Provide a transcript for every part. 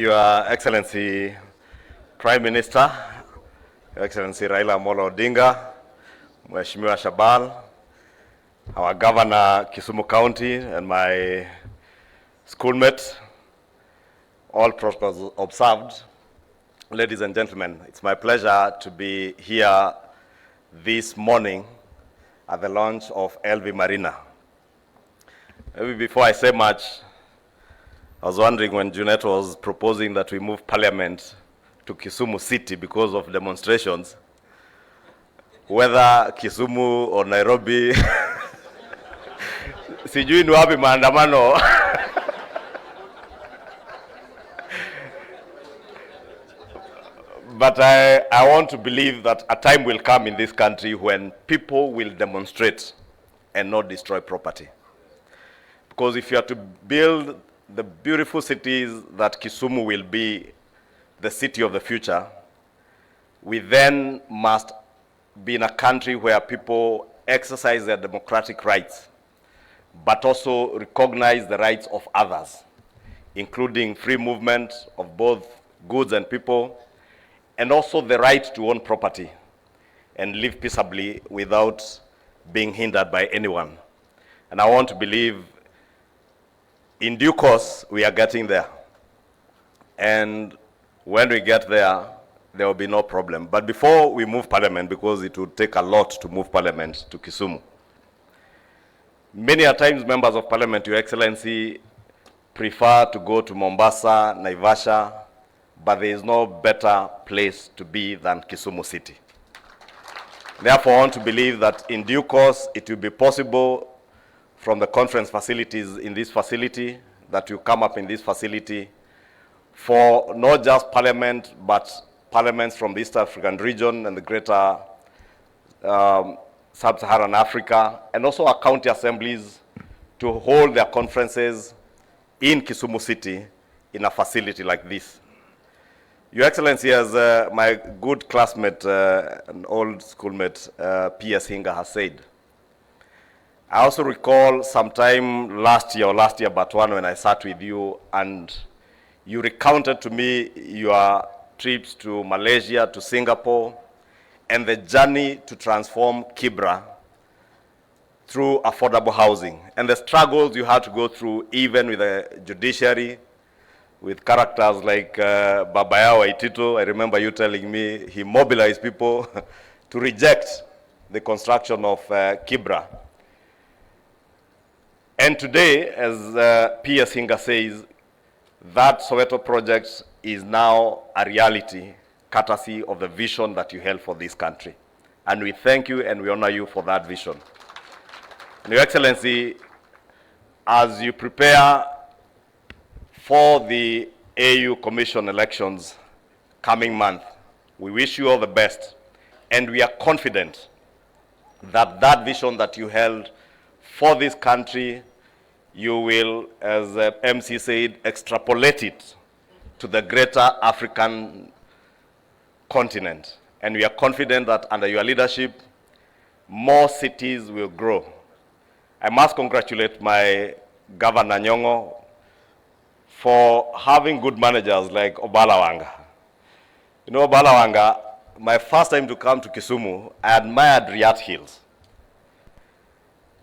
Your Excellency Prime Minister, Your Excellency Raila Amolo Odinga, Mheshimiwa Shabal, our Governor Kisumu County, and my schoolmates, all protocols observed. Ladies and gentlemen, it's my pleasure to be here this morning at the launch of LV Marina. Maybe before I say much, I was wondering when Junet was proposing that we move Parliament to Kisumu City because of demonstrations, whether Kisumu or Nairobi, sijui ni wapi maandamano. But I want to believe that a time will come in this country when people will demonstrate and not destroy property. Because if you are to build the beautiful cities that Kisumu will be the city of the future, we then must be in a country where people exercise their democratic rights, but also recognize the rights of others, including free movement of both goods and people, and also the right to own property and live peaceably without being hindered by anyone. And I want to believe in due course, we are getting there. And when we get there, there will be no problem. But before we move Parliament, because it would take a lot to move Parliament to Kisumu, many a times members of Parliament, Your Excellency, prefer to go to Mombasa, Naivasha, but there is no better place to be than Kisumu City. Therefore, I want to believe that in due course, it will be possible from the conference facilities in this facility, that you come up in this facility for not just Parliament, but parliaments from the East African region and the greater Sub-Saharan Africa, and also our county assemblies to hold their conferences in Kisumu City in a facility like this. Your Excellency, as my good classmate and old schoolmate P.S. Hinga has said, I also recall sometime last year but one, when I sat with you and you recounted to me your trips to Malaysia, to Singapore, and the journey to transform Kibra through affordable housing, and the struggles you had to go through even with the judiciary, with characters like Babayao Waitito. I remember you telling me he mobilized people to reject the construction of Kibra. And today, as P.S. Hinga says, that Soweto project is now a reality, courtesy of the vision that you held for this country. And we thank you and we honor you for that vision. And Your Excellency, as you prepare for the AU Commission elections coming month, we wish you all the best. And we are confident that that vision that you held for this country, you will, as MC said, extrapolate it to the greater African continent. And we are confident that under your leadership, more cities will grow. I must congratulate my Governor Nyong'o for having good managers like Obalawanga. You know, Obalawanga, my first time to come to Kisumu, I admired Riyadh Hills.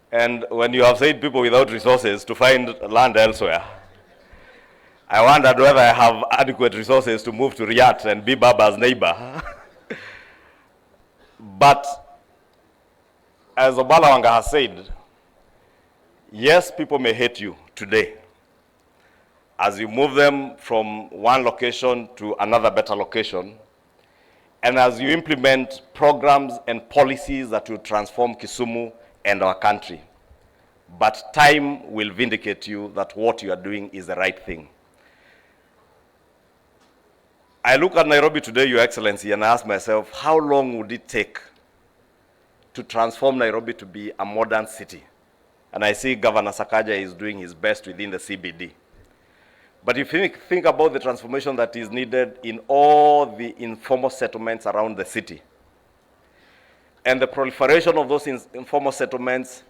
And when you have said people without resources to find land elsewhere, I wondered whether I have adequate resources to move to Riyadh and be Baba's neighbor. But as Obalawanga has said, yes, people may hate you today as you move them from one location to another better location, and as you implement programs and policies that will transform Kisumu and our country. But time will vindicate you that what you are doing is the right thing. I look at Nairobi today, Your Excellency, and I ask myself, how long would it take to transform Nairobi to be a modern city? And I see Governor Sakaja is doing his best within the CBD. But if you think about the transformation that is needed in all the informal settlements around the city, and the proliferation of those informal settlements,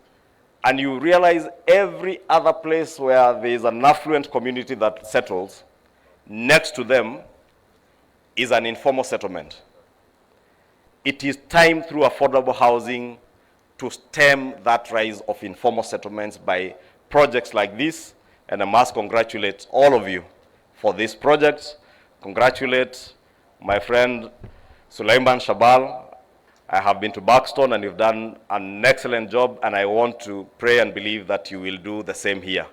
and you realize every other place where there is an affluent community that settles, next to them is an informal settlement. It is time through affordable housing to stem that rise of informal settlements by projects like this, and I must congratulate all of you for this project. Congratulate my friend Sulaiman Shabal. I have been to Buxton and you've done an excellent job, and I want to pray and believe that you will do the same here.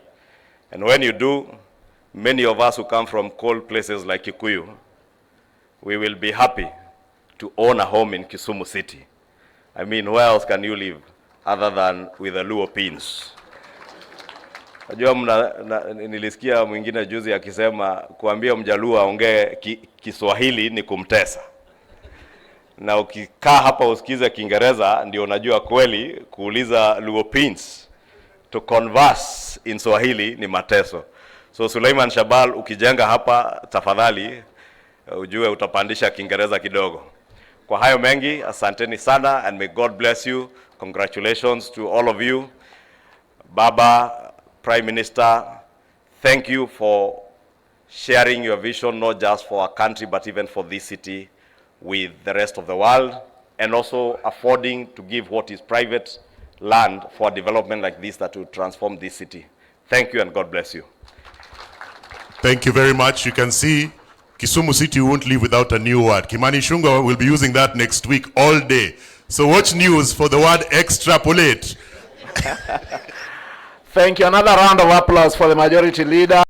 And when you do, many of us who come from cold places like Kikuyu, we will be happy to own a home in Kisumu City. I mean, where else can you live other than with the Luo pins? Najua nilisikia mwingine juzi akisema kuambia Mjaluo aongee Kiswahili ni kumtesa. Na ukikaa hapa usikize Kiingereza ndio unajua kweli kuuliza Luo pins to converse in Swahili ni mateso. So Sulaiman Shabal, ukijenga hapa tafadhali ujue utapandisha Kiingereza kidogo. Kwa hayo mengi, asanteni sana and may God bless you. Congratulations to all of you. Baba, Prime Minister, thank you for sharing your vision not just for our country but even for this city with the rest of the world, and also affording to give what is private land for a development like this that will transform this city. Thank you and God bless you. Thank you very much. You can see Kisumu City won't live without a new word. Kimani Ichungwa will be using that next week all day. So watch news for the word extrapolate. Thank you. Another round of applause for the Majority Leader.